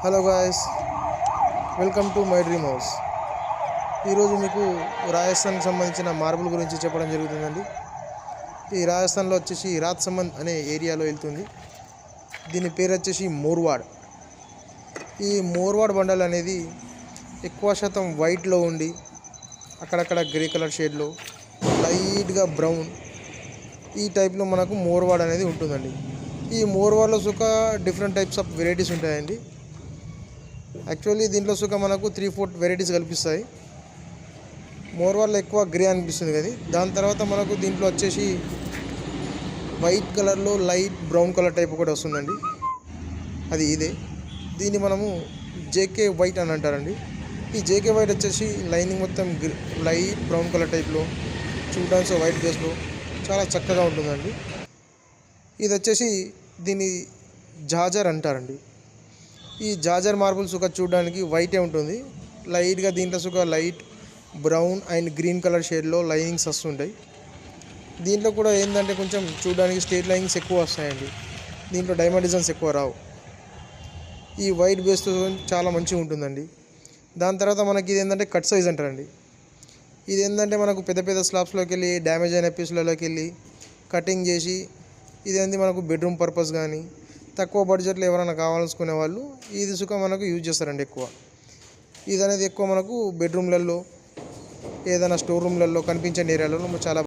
Hello guys, welcome to my dream house. ఈరోజు మీకు రాజస్థాన్కి సంబంధించిన మార్బుల్ గురించి చెప్పడం జరుగుతుందండి. ఈ రాజస్థాన్లో వచ్చేసి రాజ్సమంద్ అనే ఏరియాలో వెళ్తుంది. దీని పేరు వచ్చేసి మోర్వాడ్. ఈ మోర్వాడ్ బండల్ అనేది ఎక్కువ శాతం వైట్లో ఉండి అక్కడక్కడ గ్రే కలర్ షేడ్లో లైట్గా బ్రౌన్ ఈ టైప్లో మనకు మోర్వాడ్ అనేది ఉంటుందండి. ఈ మోర్వాడ్లో సుఖ డిఫరెంట్ టైప్స్ ఆఫ్ వెరైటీస్ ఉంటాయండి. యాక్చువల్లీ దీంట్లో సుఖ మనకు 3-4 వెరైటీస్ కల్పిస్తాయి. మోర్వాడ్లో ఎక్కువ గ్రే అనిపిస్తుంది కదా. దాని తర్వాత మనకు దీంట్లో వచ్చేసి వైట్ కలర్లో లైట్ బ్రౌన్ కలర్ టైప్ ఒకటి వస్తుందండి. అది ఇదే. దీన్ని మనము జేకే వైట్ అని అంటారండి. ఈ జేకే వైట్ వచ్చేసి లైనింగ్ మొత్తం లైట్ బ్రౌన్ కలర్ టైప్లో చూడడానికి వైట్ బేస్లో చాలా చక్కగా ఉంటుందండి. ఇది వచ్చేసి దీన్ని జాజర్ అంటారండి. ఈ జాజర్ మార్బుల్ సుఖ చూడడానికి వైటే ఉంటుంది. లైట్గా దీంట్లో సుఖ light brown and green colour షేడ్లో లైనింగ్స్ వస్తుంటాయి. దీంట్లో కూడా ఏంటంటే కొంచెం చూడడానికి స్ట్రేట్ లైనింగ్స్ ఎక్కువ వస్తాయండి. దీంట్లో డైమండ్ డిజైన్స్ ఎక్కువ రావు. ఈ వైట్ బేస్తో చాలా మంచిగా ఉంటుందండి. దాని తర్వాత మనకి ఇది ఏంటంటే కట్ సైజ్ అంటారండి. ఇది ఏంటంటే మనకు పెద్ద పెద్ద స్లాబ్స్లోకి వెళ్ళి డ్యామేజ్ అయిన పీసులలోకి వెళ్ళి కటింగ్ చేసి ఇదేంటి మనకు బెడ్రూమ్ పర్పస్ కానీ తక్కువ బడ్జెట్లో ఎవరైనా కావాలనుకునే వాళ్ళు ఇది సుఖ మనకు యూజ్ చేస్తారండి ఎక్కువ. ఇది అనేది ఎక్కువ మనకు బెడ్రూమ్లలో ఏదైనా స్టోర్ రూమ్లలో కనిపించే ఏరియాలలో చాలా